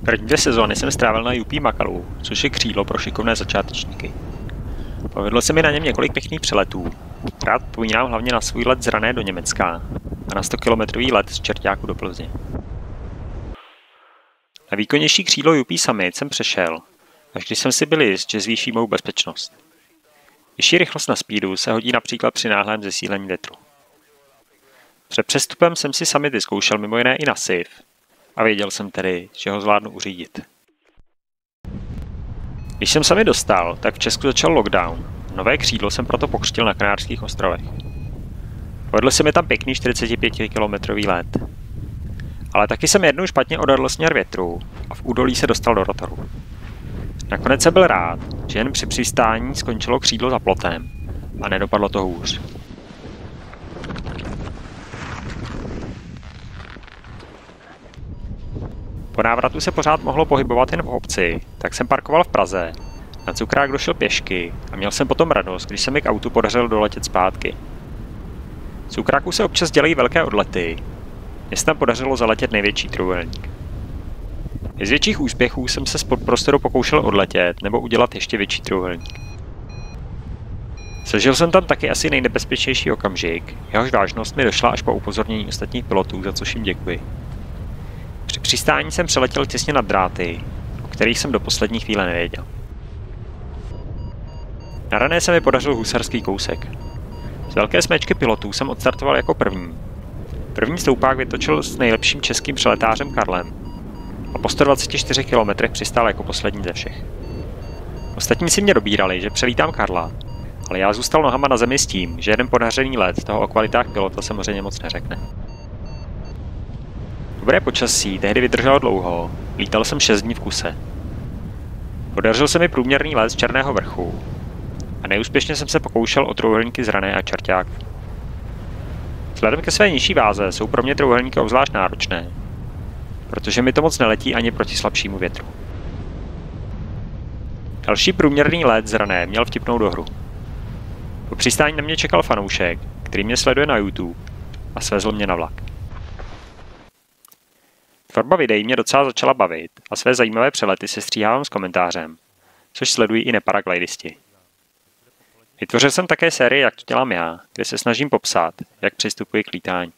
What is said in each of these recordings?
První 2 sezóny jsem strávil na UP Makalu, což je křídlo pro šikovné začátečníky. Povedlo se mi na něm několik pěkných přeletů. Rád vzpomínám hlavně na svůj let z Rané do Německa a na 100-kilometrový let z Čerťáku do Plzně. Na výkonnější křídlo UP Summit jsem přešel, až když jsem si byl jist, že zvýší mou bezpečnost. Vyšší rychlost na speedu se hodí například při náhlém zesílení větru. Před přestupem jsem si summit vyzkoušel mimo jiné i na SIF a věděl jsem tedy, že ho zvládnu uřídit. Když jsem sami dostal, tak v Česku začal lockdown. Nové křídlo jsem proto pokřtil na Kanárských ostrovech. Povedl se mi tam pěkný 45-kilometrový let. Ale taky jsem jednou špatně odhadl směr větru a v údolí se dostal do rotoru. Nakonec jsem byl rád, že jen při přistání skončilo křídlo za plotem a nedopadlo to hůř. Po návratu se pořád mohlo pohybovat jen v obci, tak jsem parkoval v Praze. Na cukrák došel pěšky a měl jsem potom radost, když se mi k autu podařilo doletět zpátky. Z cukráku se občas dělají velké odlety. Mně se tam podařilo zaletět největší trojúhelník. Z větších úspěchů jsem se z podprostoru pokoušel odletět nebo udělat ještě větší trojúhelník. Zažil jsem tam taky asi nejnebezpečnější okamžik, jehož vážnost mi došla až po upozornění ostatních pilotů, za což jim děkuji. Při přistání jsem přeletěl těsně nad dráty, o kterých jsem do poslední chvíle nevěděl. Na Rané se mi podařil husarský kousek. Z velké smečky pilotů jsem odstartoval jako první. První stoupák vytočil s nejlepším českým přeletářem Karlem a po 124 km přistál jako poslední ze všech. Ostatní si mě dobírali, že přelítám Karla, ale já zůstal nohama na zemi s tím, že jeden podařený let toho o kvalitách pilota samozřejmě moc neřekne. Dobré počasí tehdy vydrželo dlouho, lítal jsem 6 dní v kuse. Podařil se mi průměrný let z Černého vrchu a neúspěšně jsem se pokoušel o trojúhelníky z Rané a Čerťáku. Vzhledem ke své nižší váze jsou pro mě trojúhelníky obzvlášť náročné, protože mi to moc neletí ani proti slabšímu větru. Další průměrný let z Rané měl vtipnou dohru. Po přistání na mě čekal fanoušek, který mě sleduje na YouTube a svezl mě na vlak. Tvorba videí mě docela začala bavit a své zajímavé přelety se stříhávám s komentářem, což sledují i neparaglidisti. Vytvořil jsem také sérii Jak to dělám já, kde se snažím popsat, jak přistupuji k lítání.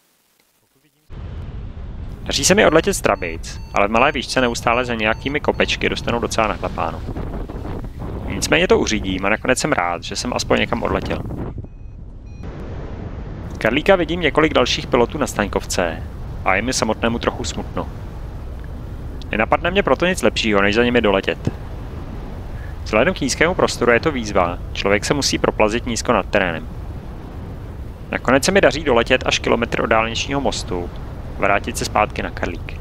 Daří se mi odletět z Trabic, ale v malé výšce neustále za nějakými kopečky dostanu docela nachlapáno. Nicméně to uřídím a nakonec jsem rád, že jsem aspoň někam odletěl. Karlíka vidím několik dalších pilotů na Staňkovce a je mi samotnému trochu smutno. Nenapadne mě proto nic lepšího, než za nimi doletět. Vzhledem k nízkému prostoru je to výzva, člověk se musí proplazit nízko nad terénem. Nakonec se mi daří doletět až kilometr od dálničního mostu a vrátit se zpátky na Karlík.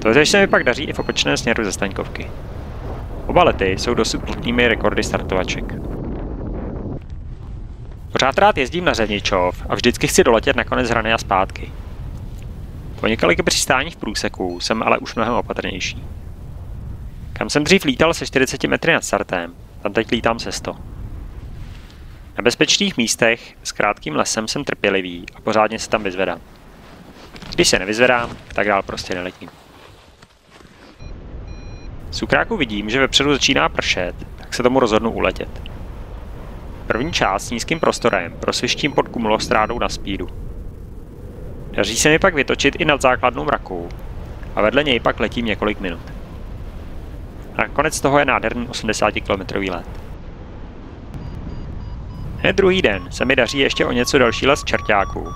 Totež se mi pak daří i v opačném směru ze Staňkovky. Oba lety jsou dosud platnými rekordy startovaček. Pořád rád jezdím na Řevničov a vždycky chci doletět nakonec z Rany a zpátky. Po několika přistáních v průseku jsem ale už mnohem opatrnější. Kam jsem dřív lítal se 40 metry nad startem, tam teď lítám se 100. Na bezpečných místech s krátkým lesem jsem trpělivý a pořádně se tam vyzvedám. Když se nevyzvedám, tak dál prostě neletím. Z cukráku vidím, že vepředu začíná pršet, tak se tomu rozhodnu uletět. První část s nízkým prostorem prosvištím pod kumulostrádou na speedu. Daří se mi pak vytočit i nad základnou mrakou a vedle něj pak letím několik minut. Nakonec toho je nádherný 80-kilometrový let. Hned druhý den se mi daří ještě o něco další let z Čerťáku,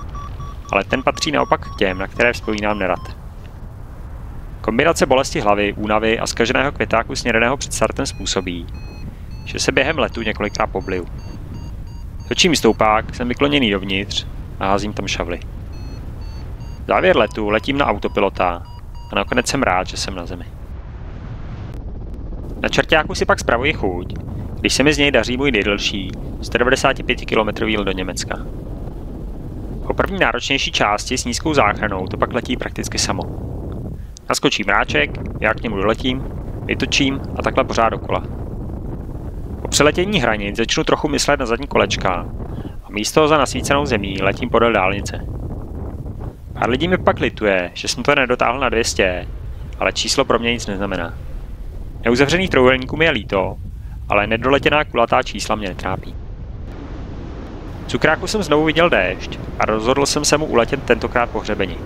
ale ten patří naopak k těm, na které vzpomínám nerad. Kombinace bolesti hlavy, únavy a zkaženého květáku snědeného před startem způsobí, že se během letu několikrát pobliju. Točím stoupák, jsem vykloněný dovnitř a házím tam šavly. Závěr letu letím na autopilota a nakonec jsem rád, že jsem na zemi. Na Čerťáku si pak spravuji chuť, když se mi z něj daří můj nejdelší 195-kilometrový let do Německa. Po první náročnější části s nízkou záchranou to pak letí prakticky samo. Naskočí mráček, já k němu doletím, vytočím a takhle pořád dokola. Po přeletění hranic začnu trochu myslet na zadní kolečka a místo za nasvícenou zemí letím podél dálnice. Pár lidí mi pak lituje, že jsem to nedotáhl na 200 ale číslo pro mě nic neznamená. Neuzavřených trojúhelníků mi je líto, ale nedoletěná kulatá čísla mě netrápí. V cukráku jsem znovu viděl déšť a rozhodl jsem se mu uletět tentokrát po hřebeni.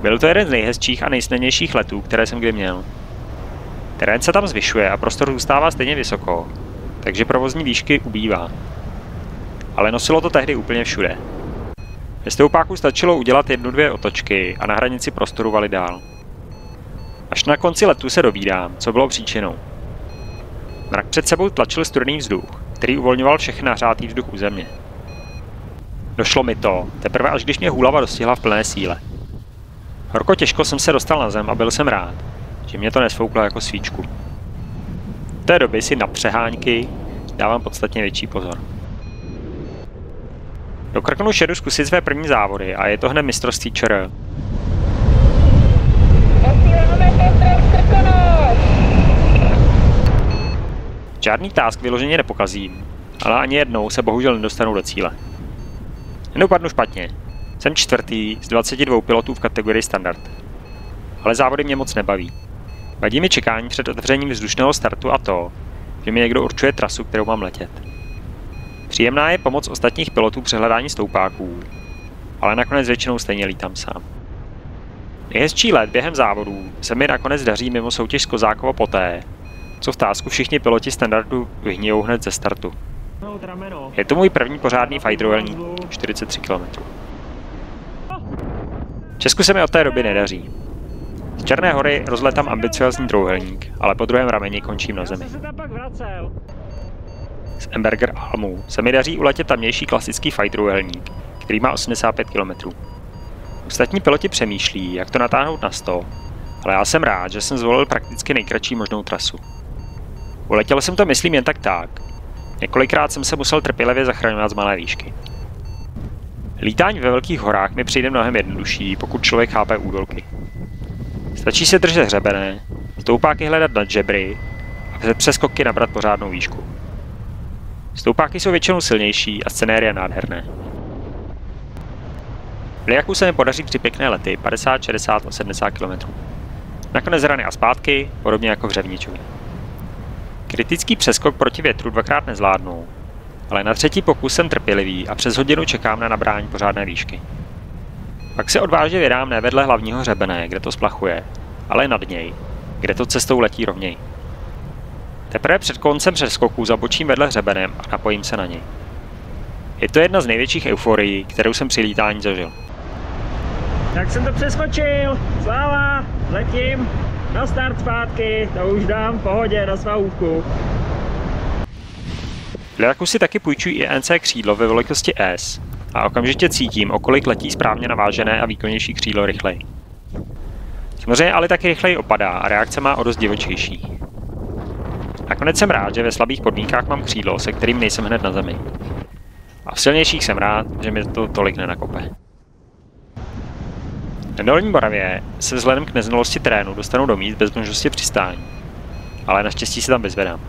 Byl to jeden z nejhezčích a nejsnadnějších letů, které jsem kdy měl. Terén se tam zvyšuje a prostor zůstává stejně vysoko, takže provozní výšky ubývá. Ale nosilo to tehdy úplně všude. Ve stoupáku stačilo udělat 1-2 otočky a na hranici prostoru valit dál. Až na konci letu se dovídám, co bylo příčinou. Mrak před sebou tlačil studený vzduch, který uvolňoval všechny nahřátý vzduch u země. Došlo mi to, teprve až když mě hůlava dostihla v plné síle. Horko těžko jsem se dostal na zem a byl jsem rád, že mě to nesfouklo jako svíčku. V té doby si na přehánky dávám podstatně větší pozor. Do Krkonoš jedu zkusit své první závody a je to hned mistrovství ČR. Žádný task vyloženě nepokazím, ale ani jednou se bohužel nedostanu do cíle. Nedopadnu špatně. Jsem čtvrtý z 22 pilotů v kategorii standard. Ale závody mě moc nebaví. Vadí mi čekání před otevřením vzdušného startu a to, že mi někdo určuje trasu, kterou mám letět. Příjemná je pomoc ostatních pilotů při hledání stoupáků, ale nakonec většinou stejně lítám sám. Nejhezčí let během závodů se mi nakonec daří mimo soutěž z Kozákova poté, co v tásku všichni piloti standardu vyhnijou hned ze startu. Je to můj první pořádný flight trojúhelník, 43 km. V Česku se mi od té doby nedaří. Z Černé Hory rozletám ambiciozní trojúhelník, ale po druhém rameni končím na zemi. Z Emberger Almu se mi daří uletět tamnější klasický flight trojúhelník, který má 85 km. Ostatní piloti přemýšlí, jak to natáhnout na 100, ale já jsem rád, že jsem zvolil prakticky nejkratší možnou trasu. Uletěl jsem to myslím jen tak. Několikrát jsem se musel trpělivě zachraňovat z malé výšky. Lítání ve velkých horách mi přijde mnohem jednodušší, pokud člověk chápe údolky. Stačí se držet hřebene, stoupáky hledat nad žebry a před přeskoky nabrat pořádnou výšku. Stoupáky jsou většinou silnější a scenérie nádherné. V Liaku se mi podaří při pěkné lety 50, 60 a 70 km. Nakonec rany a zpátky, podobně jako v Řevničově. Kritický přeskok proti větru dvakrát nezvládnu, ale na třetí pokus jsem trpělivý a přes hodinu čekám na nabrání pořádné výšky. Pak se odvážně vydám ne vedle hlavního hřebene, kde to splachuje, ale nad něj, kde to cestou letí rovněji. Teprve před koncem přeskoku zabočím vedle hřebenem a napojím se na něj. Je to jedna z největších euforií, kterou jsem při lítání zažil. Tak jsem to přeskočil, sláva, letím, na start zpátky, to už dám v pohodě na svahůvku. V Liaku si taky půjčuji i NC křídlo ve velikosti S a okamžitě cítím, o kolik letí správně navážené a výkonnější křídlo rychleji. Samozřejmě ale taky rychleji opadá a reakce má o dost divočejší. Nakonec jsem rád, že ve slabých podmínkách mám křídlo, se kterým nejsem hned na zemi. A v silnějších jsem rád, že mi to tolik nenakope. Na Dolní Moravě se vzhledem k neznalosti terénu dostanu do míst bez možnosti přistání, ale naštěstí se tam vyzvedám.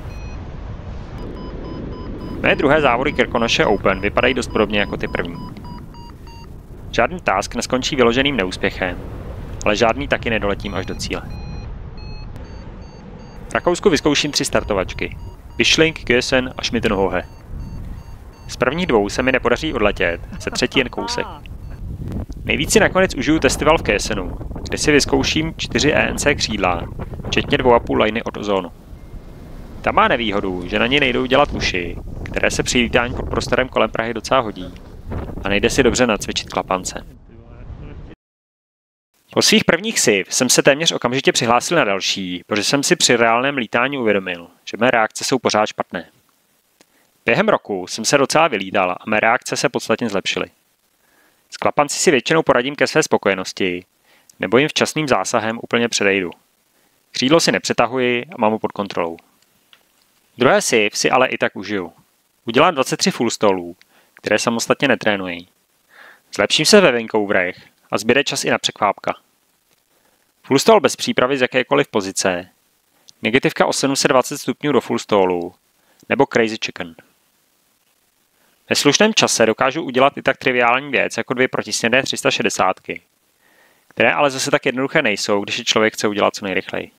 Mé druhé závody Krkonoše Open vypadají dost podobně jako ty první. Žádný task neskončí vyloženým neúspěchem, ale žádný taky nedoletím až do cíle. V Rakousku vyzkouším 3 startovačky. Wischling, Kösen a Schmittenhohe. Z prvních 2 se mi nepodaří odletět, se třetí jen kousek. Nejvíc si nakonec užiju festival v Kösenu, kde si vyzkouším 4 ENC křídla, včetně 2,5 lajny od ozónu. Tam má nevýhodu, že na ně nejdou dělat uši, které se při lítání pod prostorem kolem Prahy docela hodí, a nejde si dobře nacvičit klapance. Po svých prvních SIV jsem se téměř okamžitě přihlásil na další, protože jsem si při reálném lítání uvědomil, že mé reakce jsou pořád špatné. Během roku jsem se docela vylídal a mé reakce se podstatně zlepšily. S klapanci si většinou poradím ke své spokojenosti, nebo jim včasným zásahem úplně předejdu. Křídlo si nepřetahuji a mám ho pod kontrolou. Druhé SIV si ale i tak užiju. Udělám 23 full stallů, které samostatně netrénují. Zlepším se ve Vancouverech a zbyde čas i na překvápka. Full stall bez přípravy z jakékoliv pozice, negativka o 720 stupňů do full stallu, nebo crazy chicken. Ve slušném čase dokážu udělat i tak triviální věc jako 2 protisměrné 360, které ale zase tak jednoduché nejsou, když je člověk chce udělat co nejrychleji.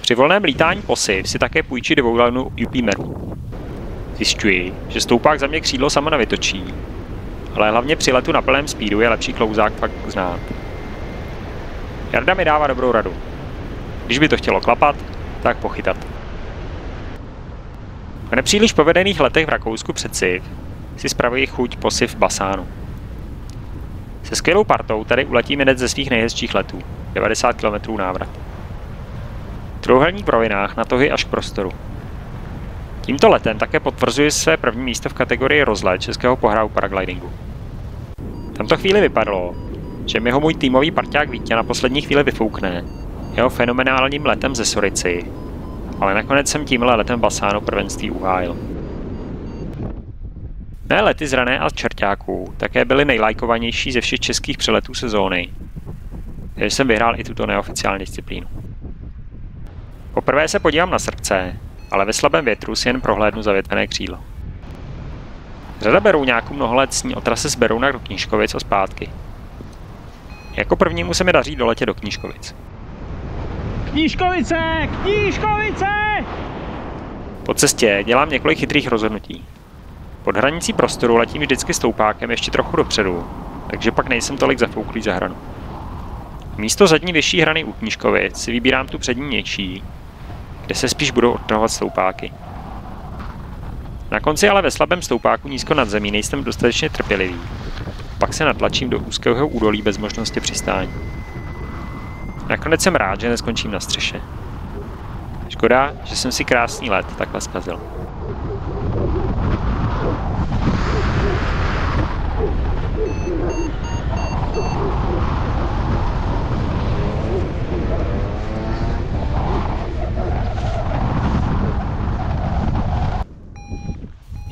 Při volném lítání posiv si také půjčí dvoulanu UP Meru. Zjišťuji, že stoupák za mě křídlo samo nevytočí, ale hlavně při letu na plném speedu je lepší klouzák fakt znát. Jarda mi dává dobrou radu. Když by to chtělo klapat, tak pochytat. V nepříliš povedených letech v Rakousku před SIV si spravuji chuť posiv basánu. Se skvělou partou tady uletím hned ze svých nejhezčích letů, 90 km návrat. Trojúhelník v rovinách na tohy až k prostoru. Tímto letem také potvrzuji své první místo v kategorii rozlet českého pohrávu paraglidingu. V tomto chvíli vypadalo, že mi ho můj týmový parťák Vítě na poslední chvíli vyfoukne jeho fenomenálním letem ze Sorici, ale nakonec jsem tímhle letem basánu prvenství uhájil. Mé lety z Rané a Čerťáků také byly nejlajkovanější ze všech českých přeletů sezóny, takže jsem vyhrál i tuto neoficiální disciplínu. Poprvé se podívám na srdce, ale ve slabém větru si jen prohlédnu zavětvené křídlo. Řada Berouňáků mnoho let sní o trase z Berouna do Knížkovic a zpátky. Jako prvnímu se mi daří doletět do Knížkovic. Knížkovice! Knížkovice! Po cestě dělám několik chytrých rozhodnutí. Pod hranicí prostoru letím vždycky stoupákem ještě trochu dopředu, takže pak nejsem tolik zafouklý za hranu. Místo zadní vyšší hrany u Knížkovic si vybírám tu přední nější, kde se spíš budou odtahovat stoupáky. Na konci ale ve slabém stoupáku nízko nad zemí nejsem dostatečně trpělivý. Pak se natlačím do úzkého údolí bez možnosti přistání. Nakonec jsem rád, že neskončím na střeše. Škoda, že jsem si krásný let takhle zkazil.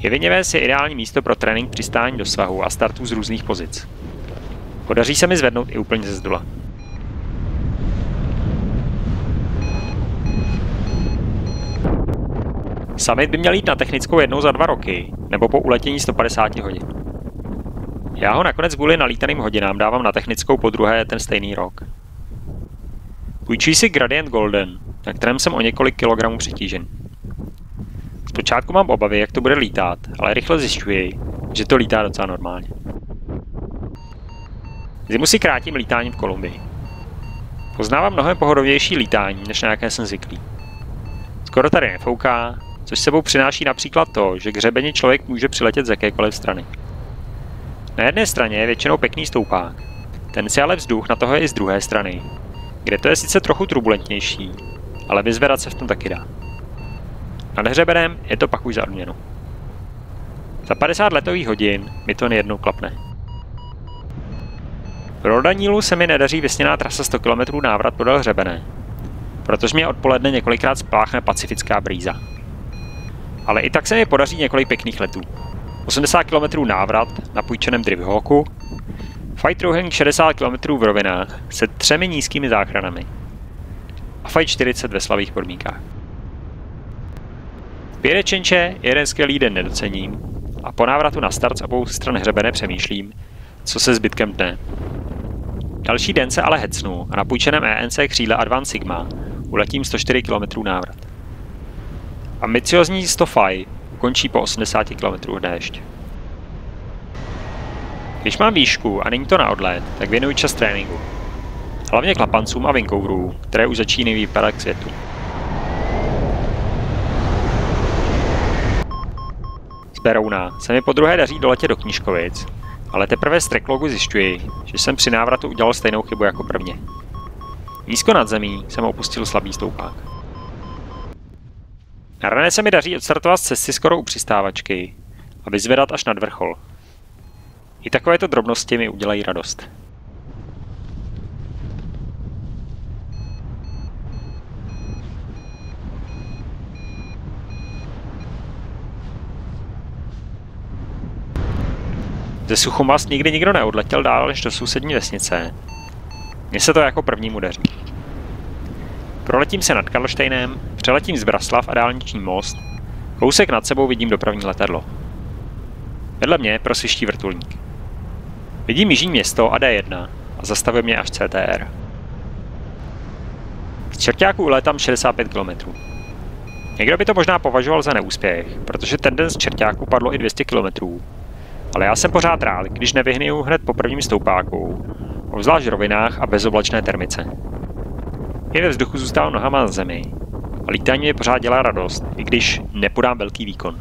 Jeviněves je ideální místo pro trénink přistání do svahu a startů z různých pozic. Podaří se mi zvednout i úplně ze zdola. Summit by měl jít na technickou jednou za 2 roky, nebo po uletění 150 hodin. Já ho nakonec kvůli nalítaným hodinám dávám na technickou podruhé ten stejný rok. Půjčuji si Gradient Golden, na kterém jsem o několik kilogramů přetížen. Zpočátku mám obavy, jak to bude lítat, ale rychle zjišťuji, že to lítá docela normálně. Zimu si krátím lítáním v Kolumbii. Poznávám mnohem pohodovější lítání, než na jaké jsem zvyklý. Skoro tady nefouká, což sebou přináší například to, že k hřebeni člověk může přiletět z jakékoliv strany. Na jedné straně je většinou pěkný stoupák, ten si ale vzduch na toho je i z druhé strany, kde to je sice trochu turbulentnější, ale vyzvedat se v tom taky dá. Nad hřebenem je to pak už za odměnu. Za 50 letových hodin mi to nejednou klapne. Pro Danílu se mi nedaří vysněná trasa 100 km návrat podél hřebene, protože mě odpoledne několikrát spláchne pacifická brýza. Ale i tak se mi podaří několik pěkných letů. 80 km návrat na půjčeném Drivhawku, fight trojúhelník 60 km v rovinách se 3 nízkými záchranami a fight 40 ve slabých podmínkách. V Pěrečenče jeden skvělý den nedocením a po návratu na start z obou stran hřebene přemýšlím, co se zbytkem dne. Další den se ale hecnu a na půjčeném ENC křídle Advanced Sigma uletím 104 km návrat. Ambiciozní 100 FI končí po 80 km déšť. Když mám výšku a není to na odlet, tak věnuji čas tréninku. Hlavně klapancům a wingcoverů, které už začínají vypadat k světu. Z Berouna se mi podruhé daří doletět do Knížkovic, ale teprve z tracklogu zjišťuji, že jsem při návratu udělal stejnou chybu jako prvně. Nízko nad zemí jsem opustil slabý stoupák. Na rané se mi daří odstartovat z cesty skoro u přistávačky a vyzvedat až nad vrchol. I takovéto drobnosti mi udělají radost. Ze Suchomast nikdy nikdo neodletěl dál než do sousední vesnice. Mně se to jako prvnímu daří. Proletím se nad Karlštejnem, přeletím Zbraslav a dálniční most, kousek nad sebou vidím dopravní letadlo. Vedle mě prosviští vrtulník. Vidím jižní město a D1 a zastavuje mě až CTR. Z Čerťáku ulétám 65 km. Někdo by to možná považoval za neúspěch, protože tendence z Čerťáku padlo i 200 km. Ale já jsem pořád rád, když nevyhniju hned po prvním stoupáku, obzvlášť v rovinách a bezoblačné termice. I ve vzduchu zůstávám nohama na zemi a lítání mi pořád dělá radost, i když nepodám velký výkon.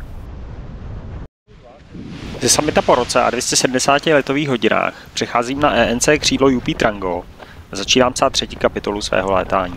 Ze summita po roce a 270 letových hodinách přecházím na ENC křídlo UP Trango a začínám psát 3. kapitolu svého létání.